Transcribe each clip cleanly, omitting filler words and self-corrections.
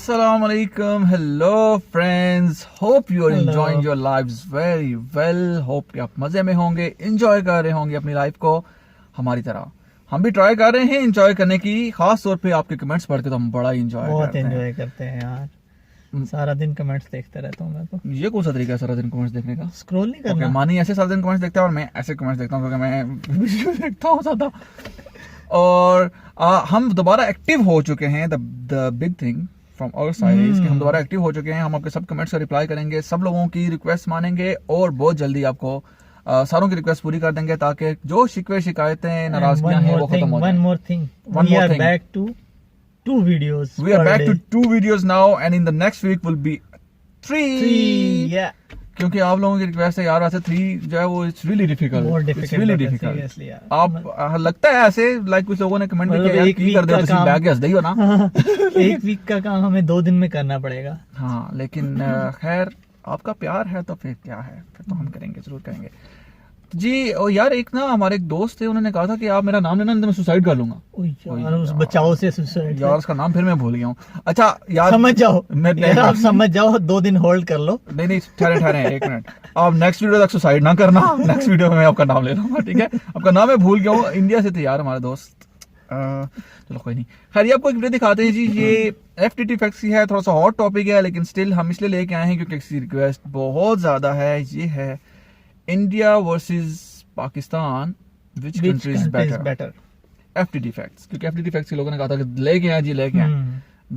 Assalamu alaikum. Hello friends. Hope you are enjoying your lives very well. Hope कि आप मजे में होंगे, enjoy कर रहे होंगे अपनी लाइफ को हमारी तरह. हम भी ट्राई कर रहे हैं enjoy करने की. खास तौर पे आपके कमेंट्स पढ़ के तो हम बड़ा enjoy बहुत एंजॉय करते हैं यार. सारा दिन कमेंट्स देखते रहता हूँ मैं तो. ये कौन सा तरीका है सारा दिन कमेंट्स देखने का? स्क्रॉल नहीं करना. मानी ऐसे सारा दिन कमेंट्स देखता है और मैं ऐसे कमेंट्स देखता हूँ क्योंकि मैं वीडियो देखता हूँ ज्यादा. और हम दोबारा एक्टिव हो चुके हैं. The big thing from our side is कि हम दोबारा एक्टिव हो चुके हैं. हम आपके सब कमेंट्स का रिप्लाई करेंगे, सब लोगों की रिक्वेस्ट मानेंगे और बहुत जल्दी आपको सारों की रिक्वेस्ट पूरी कर देंगे ताकि जो शिकवे शिकायतें नाराजगियां हैं वो खत्म हो जाए. One more thing. We are back to 2 videos. We are back to 2 videos now and in the next week will be 3. Yeah. क्योंकि आप लोगों की रिक्वेस्ट है यार. ऐसे 3 जो है वो it's really difficult. It's really difficult. आप लगता है ऐसे लाइक कुछ लोगों ने कमेंट भी किया कि कर दो तो बैग हंस दई हो ना. एक वीक का काम हमें 2 दिन में करना पड़ेगा. हाँ लेकिन खैर आपका प्यार है तो फिर क्या है, फिर तो हम करेंगे, जरूर करेंगे जी. और यार एक ना हमारे एक दोस्त थे, उन्होंने कहा था कि आप मेरा नाम लेना तो मैं सुसाइड कर लूंगा. उस बचाओ से सुसाइड. यार उसका नाम फिर मैं भूल गया हूँ. अच्छा यार समझ जाओ. आप समझ जाओ. 2 दिन होल्ड कर लो. नहीं ठहरे 1 मिनट. आप नेक्स्ट वीडियो तक सुसाइड ना करना. नेक्स्ट वीडियो में मैं आपका नाम ले लूंगा, ठीक है? आपका नाम मैं भूल गया हूँ. इंडिया से थे यार हमारे दोस्त. चलो कोई नहीं. खैर ये आपको एक वीडियो दिखाते हैं जी. ये FTT फैक्ट्स की है. थोड़ा सा हॉट टॉपिक है लेकिन स्टिल हम इसलिए लेके आए हैं क्योंकि इसकी रिक्वेस्ट बहुत ज्यादा है. ये है India versus Pakistan, which country is better? FTT facts. क्योंकि FTT फैक्ट्स के लोगों ने कहा था कि लेके आए जी, लेके आए.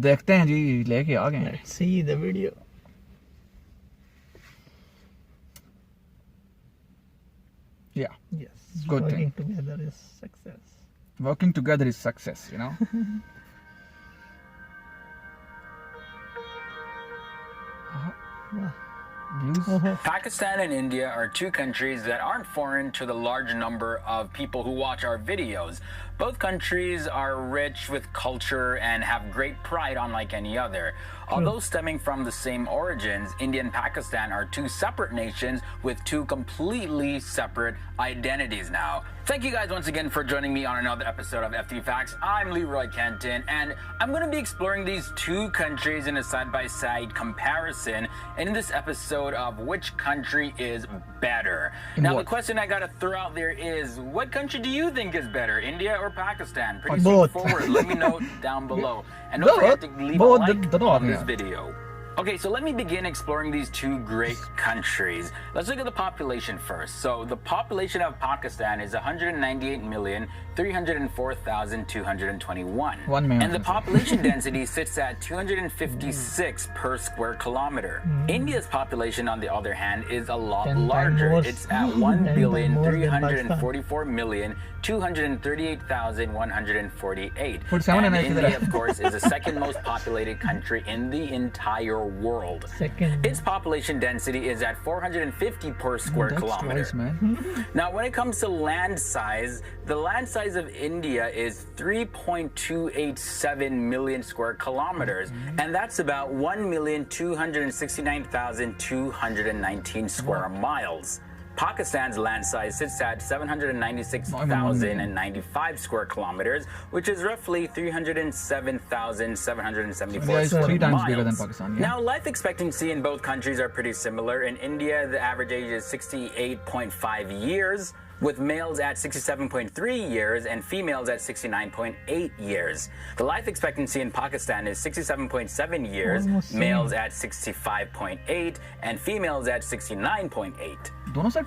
देखते हैं जी, लेके आ गए. Let's see the video. Yeah. Yes. Good Working thing. together is success. Working together is success, you know. Pakistan and India are 2 countries that aren't foreign to the large number of people who watch our videos. Both countries are rich with culture and have great pride unlike any other. Although stemming from the same origins, India and Pakistan are 2 separate nations with 2 completely separate identities now. Thank you guys once again for joining me on another episode of FT Facts. I'm Leroy Kenton, and I'm going to be exploring these 2 countries in a side-by-side comparison in this episode of which country is better. Now, the question I got to throw out there is, what country do you think is better, India or Pakistan? Pretty straightforward. Let me know down below. And don't forget to leave a like on this video. Okay, so let me begin exploring these 2 great countries. Let's look at the population first. So the population of Pakistan is 198,304,221. 1 million. And the population density sits at 256 per square kilometer. India's population, on the other hand, is a lot larger. It's at 1,344,238,148. And India, of course, is the second most populated country in the entire world. Its population density is at 450 per square kilometer. Twice, man. Now, when it comes to land size, the land size of India is 3.287 million square kilometers, and that's about 1,269,219 square miles. Pakistan's land size sits at 796,095 square kilometers, which is roughly 307,774 it's square 3 times miles. bigger than Pakistan. Yeah. Now, life expectancy in both countries are pretty similar. In India, the average age is 68.5 years, with males at 67.3 years and females at 69.8 years. The life expectancy in Pakistan is 67.7 years, males at 65.8 and females at 69.8.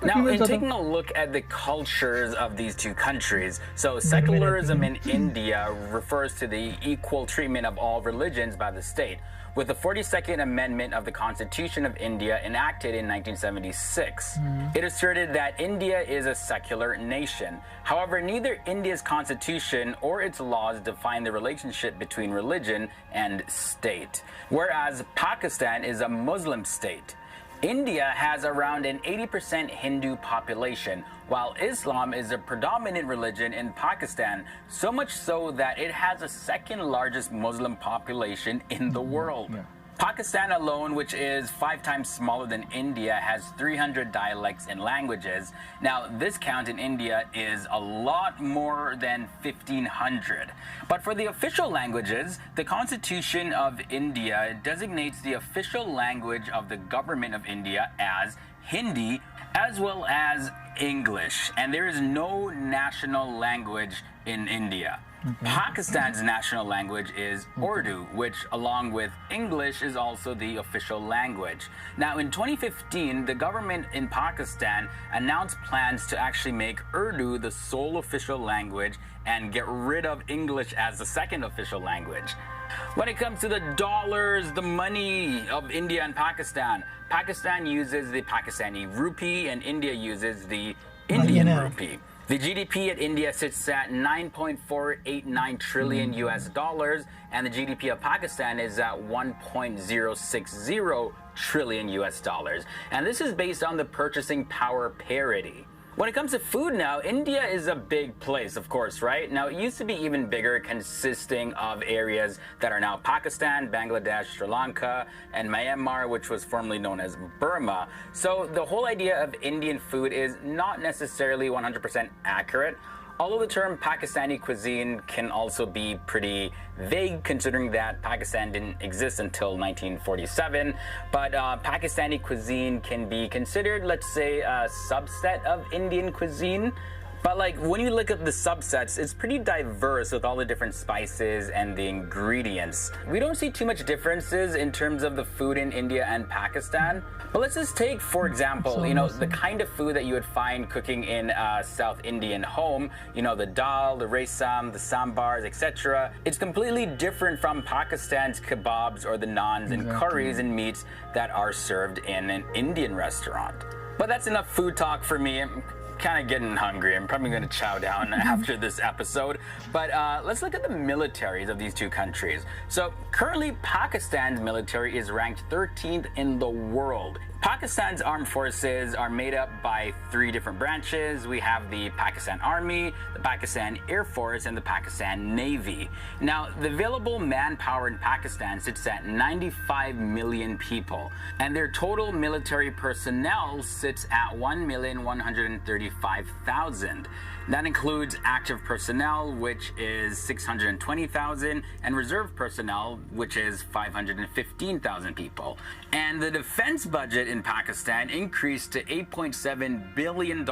Now, in taking a look at the cultures of these 2 countries, so secularism in India refers to the equal treatment of all religions by the state, with the 42nd Amendment of the Constitution of India enacted in 1976. It asserted that India is a secular nation. However, neither India's constitution or its laws define the relationship between religion and state, whereas Pakistan is a Muslim state. India has around an 80% Hindu population, while Islam is a predominant religion in Pakistan, so much so that it has the 2nd largest Muslim population in the world. Pakistan alone, which is 5 times smaller than India, has 300 dialects and languages. Now, this count in India is a lot more than 1,500. But for the official languages, the Constitution of India designates the official language of the government of India as Hindi, as well as English. And there is no national language in India. Pakistan's national language is Urdu, which along with English is also the official language. Now in 2015, the government in Pakistan announced plans to actually make Urdu the sole official language and get rid of English as the second official language. When it comes to the dollars, the money of India and Pakistan, Pakistan uses the Pakistani rupee and India uses the Indian rupee. The GDP at India sits at 9.489 trillion US dollars, and the GDP of Pakistan is at 1.060 trillion US dollars. And this is based on the purchasing power parity. When it comes to food now, India is a big place, of course, right? Now, it used to be even bigger, consisting of areas that are now Pakistan, Bangladesh, Sri Lanka, and Myanmar, which was formerly known as Burma. So the whole idea of Indian food is not necessarily 100% accurate. Although the term Pakistani cuisine can also be pretty vague, considering that Pakistan didn't exist until 1947, but Pakistani cuisine can be considered, let's say, a subset of Indian cuisine. But like when you look at the subsets, it's pretty diverse with all the different spices and the ingredients. We don't see too much differences in terms of the food in India and Pakistan. But let's just take, for example, the kind of food that you would find cooking in a South Indian home, the dal, the resam, the sambars, etc. It's completely different from Pakistan's kebabs or the naans and curries and meats that are served in an Indian restaurant. But that's enough food talk for me. Kind of getting hungry. I'm probably going to chow down after this episode. But let's look at the militaries of these two countries. So currently, Pakistan's military is ranked 13th in the world. Pakistan's armed forces are made up by 3 different branches. We have the Pakistan Army, the Pakistan Air Force, and the Pakistan Navy. Now, the available manpower in Pakistan sits at 95 million people, and their total military personnel sits at 1,135,000. That includes active personnel, which is 620,000, and reserve personnel, which is 515,000 people. And the defense budget in Pakistan increased to $8.7 billion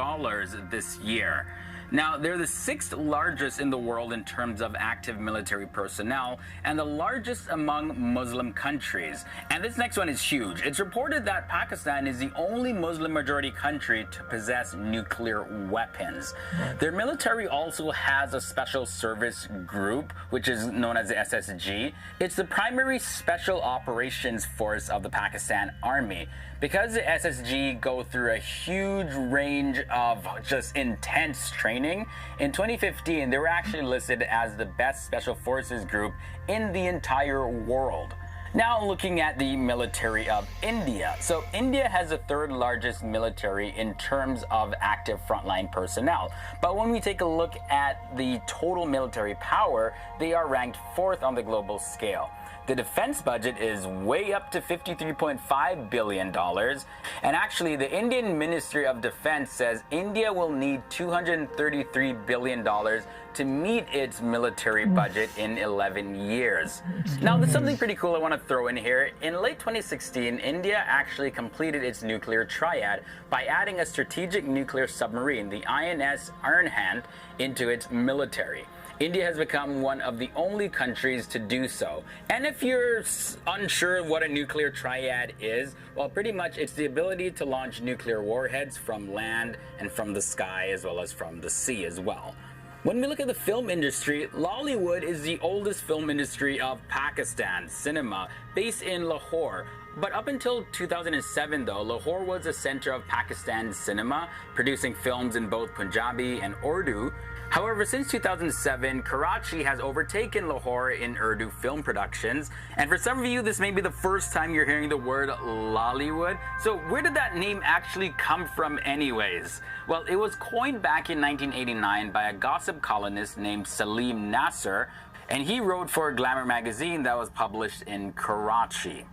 this year. Now, they're the 6th largest in the world in terms of active military personnel and the largest among Muslim countries. And this next one is huge. It's reported that Pakistan is the only Muslim majority country to possess nuclear weapons. Their military also has a special service group, which is known as the SSG. It's the primary special operations force of the Pakistan Army. Because the SSG go through a huge range of just intense training, in 2015 they were actually listed as the best special forces group in the entire world. Now looking at the military of India. So India has the 3rd largest military in terms of active frontline personnel. But when we take a look at the total military power, they are ranked 4th on the global scale. The defense budget is way up to $53.5 billion. And actually, the Indian Ministry of Defense says India will need $233 billion to meet its military budget in 11 years. Now, there's something pretty cool I want to throw in here. In late 2016, India actually completed its nuclear triad by adding a strategic nuclear submarine, the INS Iron Hand, into its military. India has become one of the only countries to do so. And if you're unsure of what a nuclear triad is, well, pretty much it's the ability to launch nuclear warheads from land and from the sky, as well as from the sea as well. When we look at the film industry, Lollywood is the oldest film industry of Pakistan, cinema, based in Lahore. But up until 2007, though, Lahore was a center of Pakistan cinema, producing films in both Punjabi and Urdu. However, since 2007, Karachi has overtaken Lahore in Urdu film productions. And for some of you, this may be the first time you're hearing the word Lollywood. So where did that name actually come from anyways? Well, it was coined back in 1989 by a gossip columnist named Salim Nasser, and he wrote for a glamour magazine that was published in Karachi.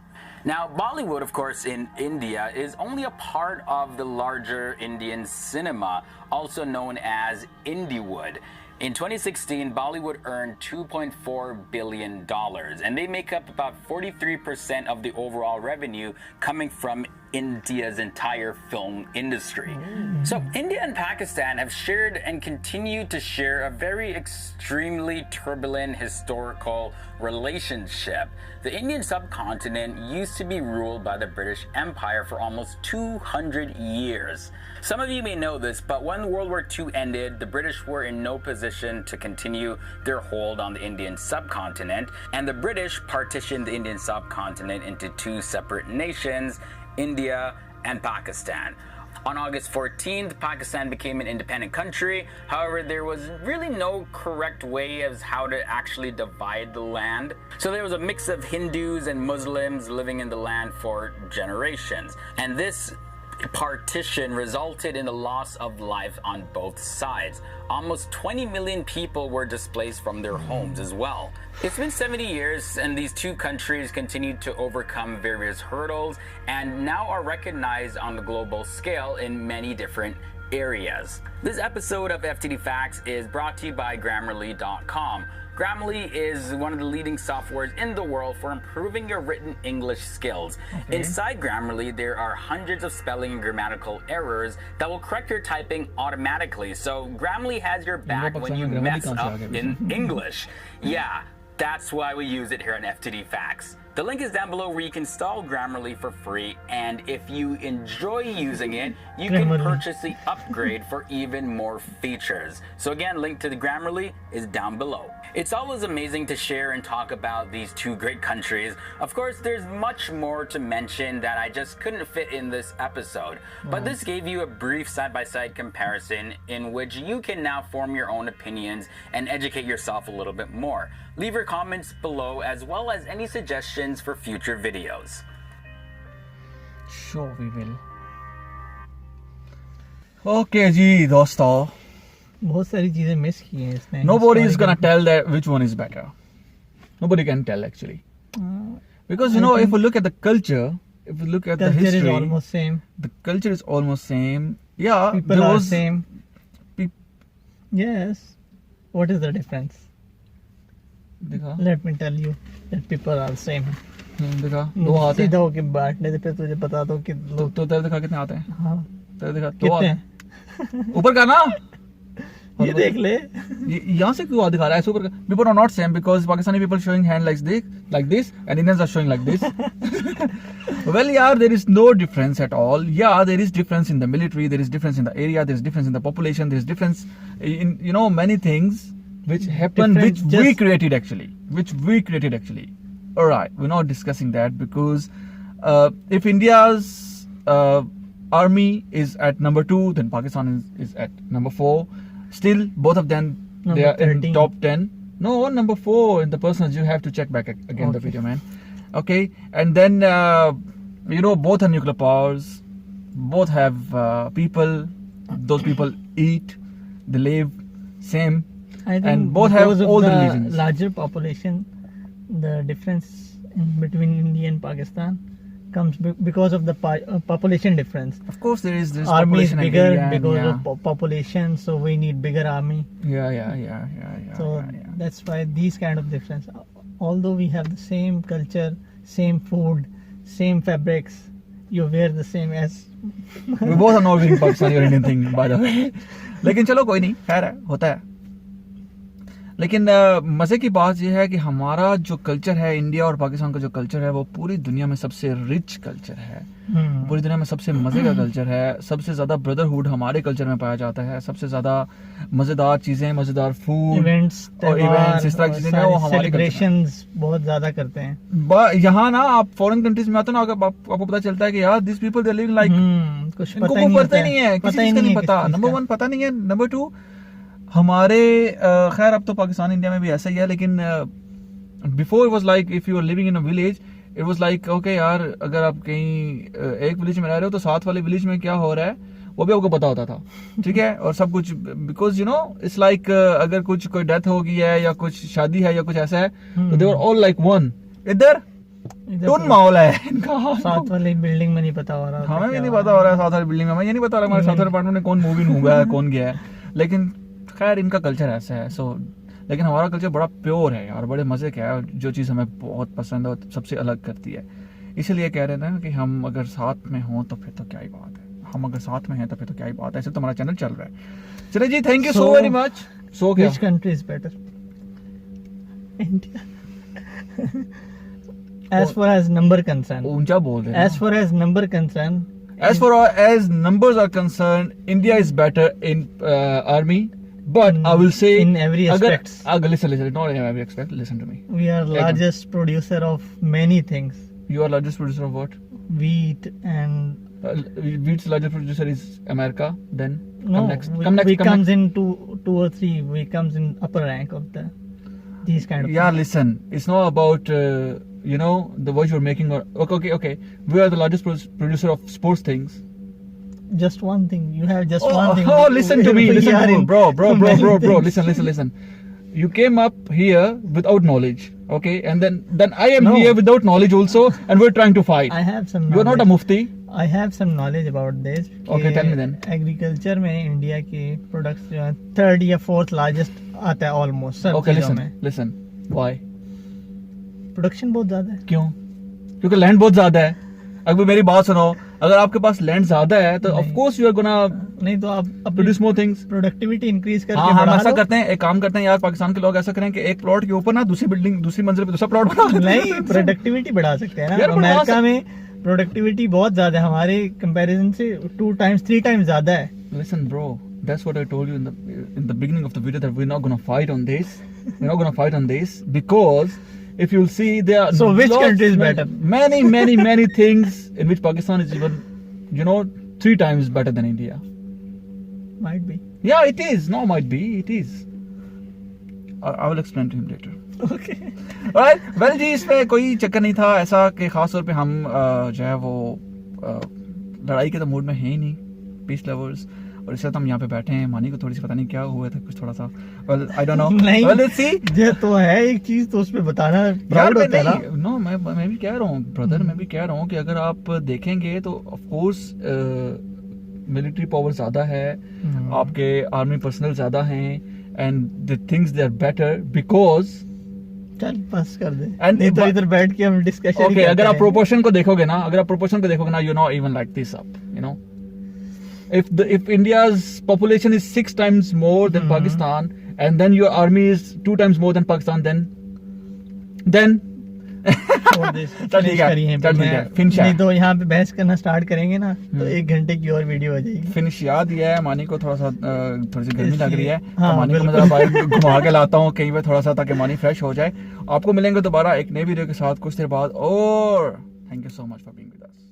Now, Bollywood, of course, in India is only a part of the larger Indian cinema, also known as Indiewood. In 2016, Bollywood earned $2.4 billion, and they make up about 43% of the overall revenue coming from India's entire film industry. So India and Pakistan have shared and continue to share a very extremely turbulent historical relationship. The Indian subcontinent used to be ruled by the British Empire for almost 200 years. Some of you may know this, but when World War II ended, the British were in no position to continue their hold on the Indian subcontinent, and the British partitioned the Indian subcontinent into two separate nations, India and Pakistan. On August 14th, Pakistan became an independent country. However, there was really no correct way as how to actually divide the land. So there was a mix of Hindus and Muslims living in the land for generations. And this partition resulted in the loss of life on both sides. Almost 20 million people were displaced from their homes as well. It's been 70 years and these two countries continued to overcome various hurdles and now are recognized on the global scale in many different areas. This episode of FTD Facts is brought to you by Grammarly.com. Grammarly is one of the leading softwares in the world for improving your written English skills. Okay. Inside Grammarly, there are hundreds of spelling and grammatical errors that will correct your typing automatically. So Grammarly has your back when you mess up in English. Yeah, that's why we use it here on FTD Facts. The link is down below where you can install Grammarly for free, and if you enjoy using it, you can purchase the upgrade for even more features. So again, link to the Grammarly is down below. It's always amazing to share and talk about these two great countries. Of course, there's much more to mention that I just couldn't fit in this episode, but this gave you a brief side-by-side comparison in which you can now form your own opinions and educate yourself a little bit more. Leave your comments below as well as any suggestions for future videos. Sure, we will. Okay जी दोस्तों, बहुत सारी चीजें miss की हैं इसने. Nobody is gonna tell that which one is better. Nobody can tell actually, because you know if we look at the culture, if we look at the history, is almost same. The culture is almost same. Yeah, people are same. Yes. What is the difference? देखा? Let me tell you that people are same. देखा? दो हाथ हैं. सीधा होके बैठने से तुझे बता दो कि तो तेरे देखा कितने हाथ हैं? हाँ. तेरे देखा दो कितने हाथ. ऊपर का ना. ये देख ले. यहाँ से क्यों दिखा रहा है? ऐसे ऊपर. People are not same because Pakistani people showing hand like this, and Indians are showing like this. Well, yeah, there is no difference at all. Yeah, there is difference in the military, there is difference in the area, there is difference in the population, there is difference in many things which happen, which we created actually. All right, we're not discussing that because if India's army is at number 2, then Pakistan is at number 4. Still, both of them, they are 13. In top 10. No, number 4 in the personals. You have to check back again the video, man. Okay, and then both are nuclear powers. Both have people. Those people eat, they live same, and both have all the religions. Larger population, the difference between India and Pakistan comes because of the population difference. Of course, there is this army is population bigger because of population, so we need bigger army. Yeah. So that's why these kind of difference. Although we have the same culture, same food, same fabrics, you wear the same as. We both are not wearing Pakistani or Indian thing, by the way. लेकिन चलो कोई नहीं, खैर है, होता है. लेकिन मजे की बात यह है कि हमारा जो कल्चर है, इंडिया और पाकिस्तान का जो कल्चर है, वो पूरी दुनिया में सबसे रिच कल्चर है. पूरी दुनिया में सबसे मजे का कल्चर है. सबसे ज्यादा ब्रदरहुड हमारे कल्चर में पाया जाता है. सबसे ज्यादा मजेदार चीजें, मजेदार फूड, इवेंट्स, इस तरह की चीजें वो हमारे सेलिब्रेशंस बहुत ज्यादा करते हैं. यहाँ ना आप फॉरेन कंट्रीज में आते हो ना, आपको पता चलता है कि यार this people they living like, कुछ पता ही नहीं है, किसी चीज का नहीं पता. नंबर 1 पता नहीं है. नंबर 2 हमारे खैर अब तो पाकिस्तान इंडिया में भी ऐसा ही है, लेकिन before it was like if you are living in a village, it was like okay यार, अगर आप कहीं एक विलेज में रह रहे हो तो साथ वाले विलेज में क्या हो रहा है वो भी आपको पता होता था. ठीक है, और सब कुछ बिकॉज इट्स लाइक अगर कुछ कोई डेथ हो गई है या कुछ शादी है या कुछ ऐसा है तो दे वर ऑल लाइक वन. इधर टून माहौल है इनका। साथ वाली बिल्डिंग में नहीं पता हो रहा, हमें भी नहीं पता हो रहा है साथ वाली बिल्डिंग में, हमें ये नहीं पता हो रहा हमारे साथ वाले अपार्टमेंट में कौन मूवी हुआ है कौन गया है, लेकिन खैर इनका कल्चर ऐसा है। सो लेकिन हमारा कल्चर बड़ा प्योर है यार, बड़े मजे का है, जो चीज़ हमें बहुत पसंद है और सबसे अलग करती है। इसीलिए कह रहे थे ना कि हम अगर साथ में हों तो फिर तो क्या ही बात है, हम अगर साथ में हैं तो फिर तो क्या ही बात है। ऐसे तो हमारा चैनल चल रहा है। चलिए जी, thank you so very much. So क्या Which country is better? India. As far as number concerned. ऊंचा बोल रहे हैं। As far as number concerned. As far as numbers are concerned, India is better in army, but I will say in every aspects. Listen, not in every aspect. Listen to me. We are largest producer of many things. You are largest producer of what? Wheat and. Wheat's largest producer is America. Then No, come next. we comes in two or three. We comes in upper rank of these kind of. Yeah, things. listen. It's not about the voice you're making or okay. We are the largest producer of sports things. Just one thing. You have just one thing. Oh, listen to me. We Listen are to me, in bro. many things. Listen. You came up here without knowledge, okay? And then I am No. here without knowledge also, and we're trying to fight. I have some. You're not a mufti. I have some knowledge about this. Okay, tell me then. Agriculture में India के products जो हैं third या fourth largest आता है almost सब Okay, चीजों listen. में। Listen. Why? प्रोडक्शन बहुत ज्यादा है। क्यों? क्योंकि लैंड बहुत ज्यादा है। अगर मेरी बात सुनो, अगर आपके पास लैंड ज्यादा है तो of course you are gonna नहीं तो आप produce more things. Productivity increase करके हाँ, हम बढ़ा ऐसा लो। करते हैं, एक काम करते हैं यार, पाकिस्तान के लोग ऐसा करें कि एक प्लॉट के ऊपर ना दूसरी मंजिल पे दूसरा प्लॉट बना देते हैं। नहीं, प्रोडक्टिविटी बढ़ा सकते हैं यार, ना। बढ़ा अमेरिका में प्रोडक्टिविटी बहुत ज्यादा है, हमारे कंपैरिजन से 2 times 3 times ज्यादा है। Listen, bro, that's what I told you in the beginning of the video, that we're not gonna fight on this. We're not gonna fight on this because if you'll see, there are So which country is better? many things in which Pakistan is even 3 times better than India. Might be. Yeah, it is. No, might be. It is. I will explain to him later. Okay. Alright, well जी, इसमें कोई चक्कर नहीं था ऐसा कि खास तौर पे हम जो है वो लड़ाई के तो मूड में है ही नहीं, पीस लवर्स। और इस वक्त हम यहाँ पे बैठे हैं, मानी को थोड़ी सी पता नहीं क्या हुआ था, कुछ थोड़ा सा well I don't know. नहीं, well let's see. ये तो है एक चीज, तो उसमें बताना यार प्राउड मैं होता है ना। नहीं, नो मैं भी कह रहा हूँ ब्रदर, मैं भी कह रहा हूँ कि अगर आप देखेंगे तो ऑफ कोर्स मिलिट्री पावर ज्यादा है, आपके आर्मी पर्सनल ज्यादा हैं, and the things they are better because चल बस कर दे। And नहीं तो but- इधर बैठ के हम डिस्कशन ओके, अगर आप प्रोपोर्शन को देखोगे ना, you know even like this up, you know if India's population is 6 times more than Pakistan, and then your army is 2 times more than Pakistan, then चल ठीक है, फिनिश नहीं तो यहाँ पे बहस करना स्टार्ट करेंगे ना तो 1 घंटे की और वीडियो हो जाएगी। फिनिश याद ही है, मानी को थोड़ी सी गर्मी लग रही है, हाँ, तो मानी को मैं जरा बाहर घुमा के लाता हूँ कहीं पे थोड़ा सा, ताकि मानी फ्रेश हो जाए। आपको मिलेंगे दोबारा एक नई वीडियो के साथ कुछ देर बाद, और thank you so much for being with us.